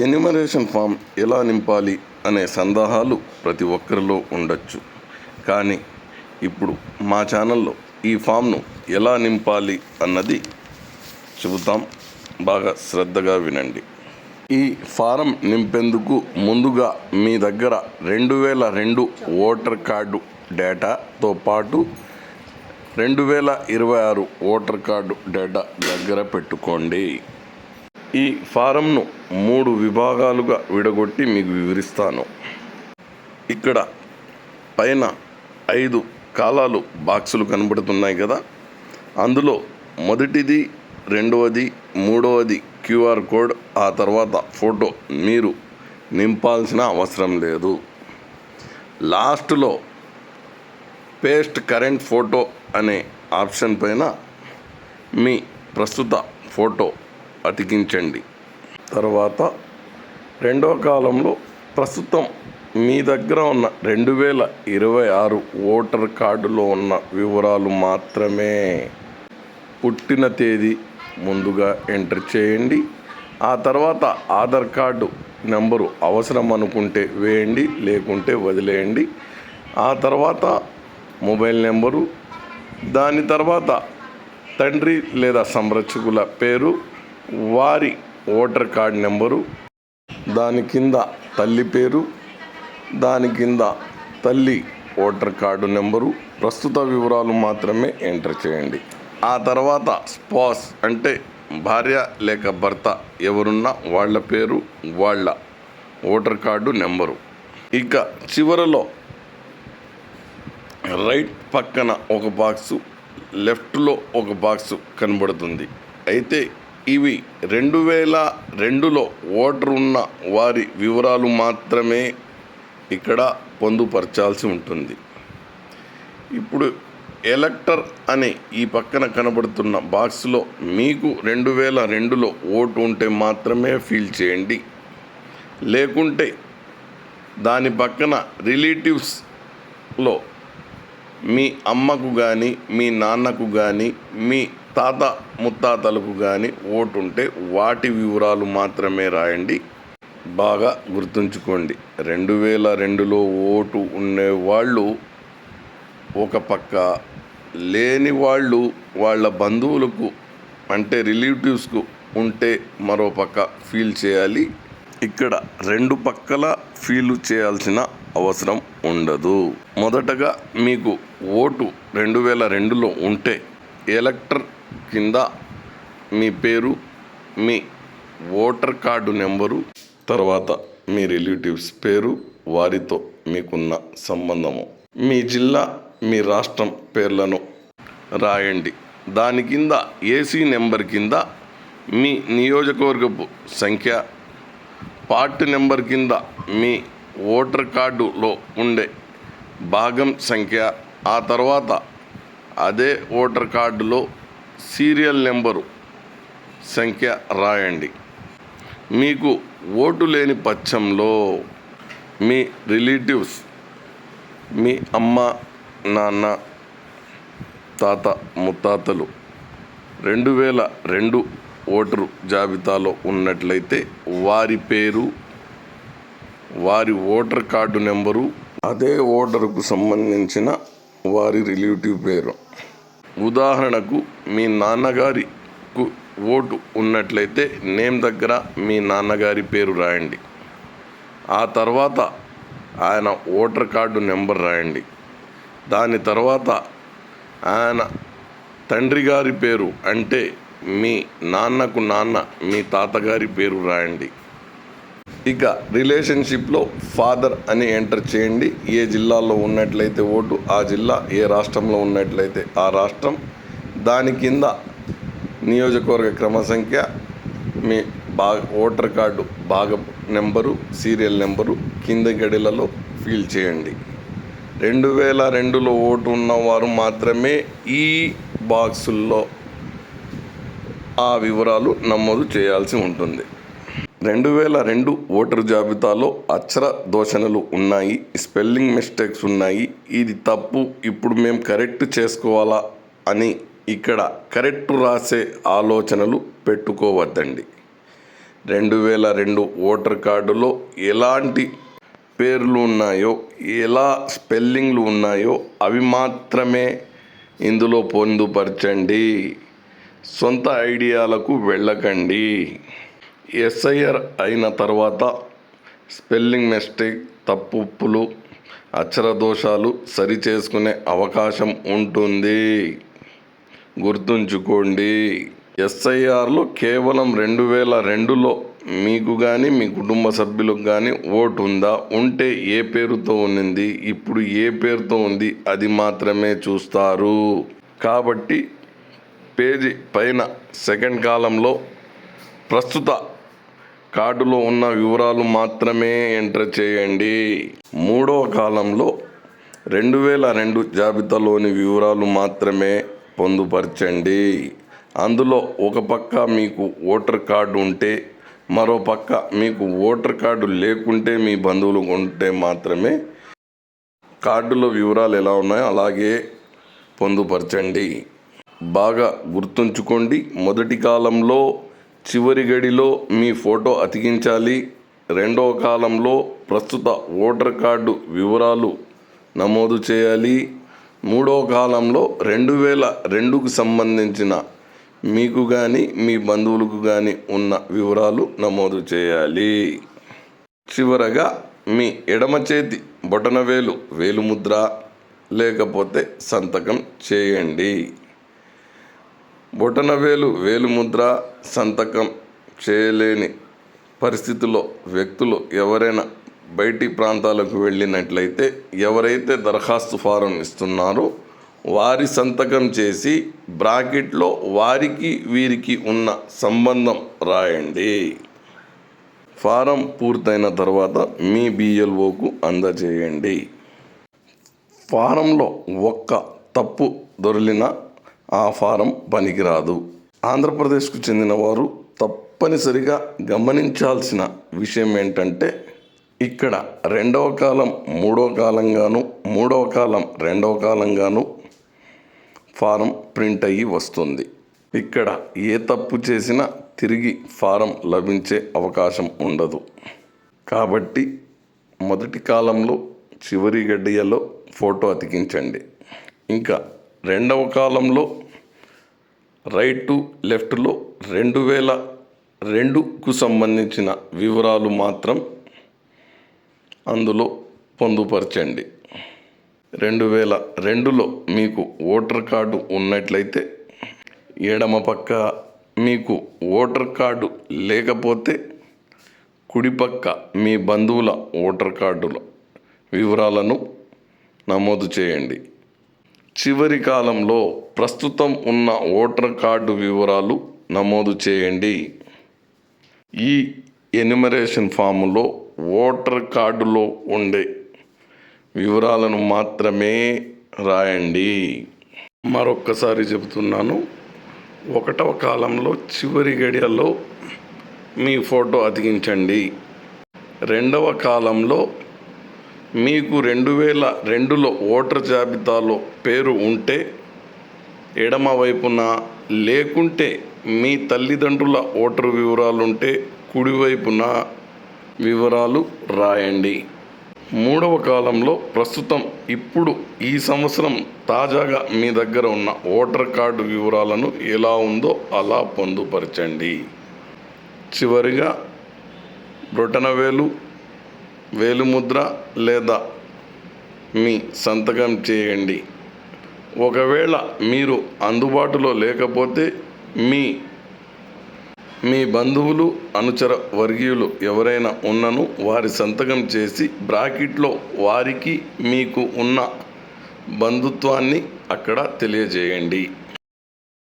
Enumeration form ఎలా నింపాలి అనే సందేహాలు ప్రతి ఒక్కరిలో ఉండొచ్చు. కానీ ఇప్పుడు మా ఛానల్లో ఈ ఫామ్ను ఎలా నింపాలి అన్నది చెబుతాం. బాగా శ్రద్ధగా వినండి. ఈ ఫారం నింపేందుకు ముందుగా మీ దగ్గర 2002 ఓటర్ కార్డు డేటాతో పాటు 2026 ఓటర్ కార్డు డేటా దగ్గర పెట్టుకోండి. ఈ ఫారంను 3 విభాగాలుగా విడగొట్టి మీకు వివరిస్తాను. ఇక్కడ పైన 5 కాలాలు బాక్సులు కనబడుతున్నాయి కదా, అందులో మొదటిది, రెండవది, మూడవది QR కోడ్, ఆ తర్వాత ఫోటో మీరు నింపాల్సిన అవసరం లేదు. లాస్ట్లో పేస్ట్ కరెంట్ ఫోటో అనే ఆప్షన్ పైన మీ ప్రస్తుత ఫోటో అతికించండి. తర్వాత రెండవ కాలంలో ప్రస్తుతం మీ దగ్గర ఉన్న 2026 ఓటర్ కార్డులో ఉన్న వివరాలు మాత్రమే. పుట్టిన తేదీ ముందుగా ఎంటర్ చేయండి. ఆ తర్వాత ఆధార్ కార్డు నెంబరు అవసరం అనుకుంటే వేయండి, లేకుంటే వదిలేయండి. ఆ తర్వాత మొబైల్ నెంబరు, దాని తర్వాత తండ్రి లేదా సంరక్షకుల పేరు, వారి ఓటర్ కార్డ్ నెంబరు, దాని కింద తల్లి పేరు, దాని కింద తల్లి ఓటర్ కార్డు నెంబరు, ప్రస్తుత వివరాలు మాత్రమే ఎంటర్ చేయండి. ఆ తర్వాత స్పౌస్ అంటే భార్య లేక భర్త ఎవరున్నా వాళ్ళ పేరు, వాళ్ళ ఓటర్ కార్డు నెంబరు. ఇక చివరలో రైట్ పక్కన ఒక బాక్సు, లెఫ్ట్లో ఒక బాక్సు కనబడుతుంది. అయితే ఇవి 2002లో ఓటర్ ఉన్న వారి వివరాలు మాత్రమే ఇక్కడ పొందుపరచాల్సి ఉంటుంది. ఇప్పుడు ఎలక్టర్ అనే ఈ పక్కన కనబడుతున్న బాక్స్లో మీకు 2002లో ఓటు ఉంటే మాత్రమే ఫిల్ చేయండి. లేకుంటే దాని పక్కన రిలేటివ్స్లో మీ అమ్మకు కానీ, మీ నాన్నకు కానీ, మీ తాత ముత్తాతలకు కానీ ఓటు ఉంటే వాటి వివరాలు మాత్రమే రాయండి. బాగా గుర్తుంచుకోండి, 2002లో ఓటు ఉండేవాళ్ళు ఒక పక్క, లేని వాళ్ళు వాళ్ళ బంధువులకు అంటే రిలేటివ్స్కు ఉంటే మరో పక్క ఫీల్ చేయాలి. ఇక్కడ 2 పక్కల ఫీల్ చేయాల్సిన అవసరం ఉండదు. మొదటగా మీకు ఓటు 2002లో ఉంటే ఎలక్టర్ కింద మీ పేరు, మీ ఓటర్ కార్డు నెంబరు, తర్వాత మీ రిలేటివ్స్ పేరు, వారితో మీకున్న సంబంధము, మీ జిల్లా, మీ రాష్ట్రం పేర్లను రాయండి. దాని కింద ఏసీ నెంబర్ కింద మీ నియోజకవర్గపు సంఖ్య, పార్ట్ నెంబర్ కింద మీ ఓటర్ కార్డులో ఉండే భాగం సంఖ్య, ఆ తర్వాత అదే ఓటర్ కార్డులో సీరియల్ నెంబరు సంఖ్య రాయండి. మీకు ఓటు లేని పక్షంలో మీ రిలేటివ్స్, మీ అమ్మ, నాన్న, తాత ముత్తాతలు 2002 ఓటరు జాబితాలో ఉన్నట్లయితే వారి పేరు, వారి ఓటర్ కార్డు నెంబరు, అదే ఓటరుకు సంబంధించిన వారి రిలేటివ్ పేరు. ఉదాహరణకు మీ నాన్నగారికి ఓటు ఉన్నట్లయితే నేమ్ దగ్గర మీ నాన్నగారి పేరు రాయండి. ఆ తర్వాత ఆయన ఓటర్ కార్డు నెంబర్ రాయండి. దాని తర్వాత ఆయన తండ్రి గారి పేరు అంటే మీ నాన్నకు నాన్న, మీ తాతగారి పేరు రాయండి. ఇక రిలేషన్షిప్లో ఫాదర్ అని ఎంటర్ చేయండి. ఏ జిల్లాలో ఉన్నట్లయితే ఓటు ఆ జిల్లా, ఏ రాష్ట్రంలో ఉన్నట్లయితే ఆ రాష్ట్రం, దాని కింద నియోజకవర్గ క్రమ సంఖ్య, మీ ఓటర్ కార్డు భాగం నెంబరు, సీరియల్ నెంబరు కింద గడిలలో ఫిల్ చేయండి. 2002లో ఓటు ఉన్నవారు మాత్రమే ఈ బాక్సుల్లో ఆ వివరాలు నమోదు చేయాల్సి ఉంటుంది. 2002 ఓటరు జాబితాలో అక్షర దోషణలు ఉన్నాయి, స్పెల్లింగ్ మిస్టేక్స్ ఉన్నాయి. ఇది తప్పు, ఇప్పుడు మేము కరెక్ట్ చేసుకోవాలా అని ఇక్కడ కరెక్ట్ రాసే ఆలోచనలు పెట్టుకోవద్దండి. 2002 ఓటర్ కార్డులో ఎలాంటి పేర్లు ఉన్నాయో, ఎలా స్పెల్లింగ్లు ఉన్నాయో అవి మాత్రమే ఇందులో పొందుపరచండి. సొంత ఐడియాలకు వెళ్ళకండి. ఎస్ఐఆర్ అయిన తర్వాత స్పెల్లింగ్ మిస్టేక్, తప్పులు, అక్షర దోషాలు సరిచేసుకునే అవకాశం ఉంటుంది. గుర్తుంచుకోండి. ఎస్ఐఆర్లో కేవలం 2002లో మీకు కానీ మీ కుటుంబ సభ్యులకు కానీ ఓటు ఉందా, ఉంటే ఏ పేరుతో ఉన్నింది, ఇప్పుడు ఏ పేరుతో ఉంది అది మాత్రమే చూస్తారు. కాబట్టి పేజీ పైన సెకండ్ కాలంలో ప్రస్తుత కార్డులో ఉన్న వివరాలు మాత్రమే ఎంటర్ చేయండి. మూడవ కాలంలో 2002 జాబితాలోని వివరాలు మాత్రమే పొందుపరచండి. అందులో ఒక పక్క మీకు ఓటర్ కార్డు ఉంటే, మరో పక్క మీకు ఓటర్ కార్డు లేకుంటే, మీ బంధువులు ఉంటే మాత్రమే కార్డులో వివరాలు ఎలా ఉన్నాయో అలాగే పొందుపరచండి. బాగా గుర్తుంచుకోండి. మొదటి కాలంలో చివరి గడిలో మీ ఫోటో అతికించాలి. రెండవ కాలంలో ప్రస్తుత ఓటర్ కార్డు వివరాలు నమోదు చేయాలి. మూడవ కాలంలో 2002కు సంబంధించిన మీకు కానీ మీ బంధువులకు కానీ ఉన్న వివరాలు నమోదు చేయాలి. చివరగా మీ ఎడమ చేతి బొటనవేలు వేలిముద్ర లేకపోతే సంతకం చేయండి. బొటనవేలు వేలిముద్ర సంతకం చేయలేని పరిస్థితుల్లో వ్యక్తులు ఎవరైనా బయటి ప్రాంతాలకు వెళ్ళినట్లయితే, ఎవరైతే దరఖాస్తు ఫారం ఇస్తున్నారో వారి సంతకం చేసి బ్రాకెట్లో వారికి వీరికి ఉన్న సంబంధం రాయండి. ఫారం పూర్తయిన తర్వాత మీ BLOకు అందజేయండి. ఫారంలో ఒక్క తప్పు దొర్లినా ఆ ఫారం పనికిరాదు. ఆంధ్రప్రదేశ్కు చెందిన వారు తప్పనిసరిగా గమనించాల్సిన విషయం ఏంటంటే, ఇక్కడ రెండవ కాలం మూడవ కాలంగాను, మూడవ కాలం రెండవ కాలంగాను ఫారం ప్రింట్ అయ్యి వస్తుంది. ఇక్కడ ఏ తప్పు చేసినా తిరిగి ఫారం లభించే అవకాశం ఉండదు. కాబట్టి మొదటి కాలంలో చివరి గడియలో ఫోటో అతికించండి. ఇంకా రెండవ కాలంలో రైట్ టు లెఫ్ట్లో 2002కు సంబంధించిన వివరాలు మాత్రం అందులో పొందుపరచండి. 2002లో మీకు ఓటర్ కార్డు ఉన్నట్లయితే ఎడమ పక్క, మీకు ఓటర్ కార్డు లేకపోతే కుడిపక్క మీ బంధువుల ఓటర్ కార్డుల వివరాలను నమోదు చేయండి. చివరి కాలంలో ప్రస్తుతం ఉన్న ఓటర్ కార్డు వివరాలు నమోదు చేయండి. ఈ ఎన్యుమరేషన్ ఫాములో ఓటర్ కార్డులో ఉండే వివరాలను మాత్రమే రాయండి. మరొక్కసారి చెబుతున్నాను. 1వ కాలంలో చివరి గడియలో మీ ఫోటో అతికించండి. రెండవ కాలంలో మీకు 2002లో ఓటర్ జాబితాలో పేరు ఉంటే ఎడమ వైపున, లేకుంటే మీ తల్లిదండ్రుల ఓటర్ వివరాలు ఉంటే కుడివైపున వివరాలు రాయండి. మూడవ కాలంలో ప్రస్తుతం ఇప్పుడు ఈ సంవత్సరం తాజాగా మీ దగ్గర ఉన్న ఓటర్ కార్డు వివరాలను ఎలా ఉందో అలా పొందుపరచండి. చివరిగా బొటనవేలు వేలిముద్ర లేదా మీ సంతకం చేయండి. ఒకవేళ మీరు అందుబాటులో లేకపోతే మీ బంధువులు, అనుచర వర్గీయులు ఎవరైనా ఉన్నను వారి సంతకం చేసి బ్రాకెట్లో వారికి మీకు ఉన్న బంధుత్వాన్ని అక్కడ తెలియజేయండి.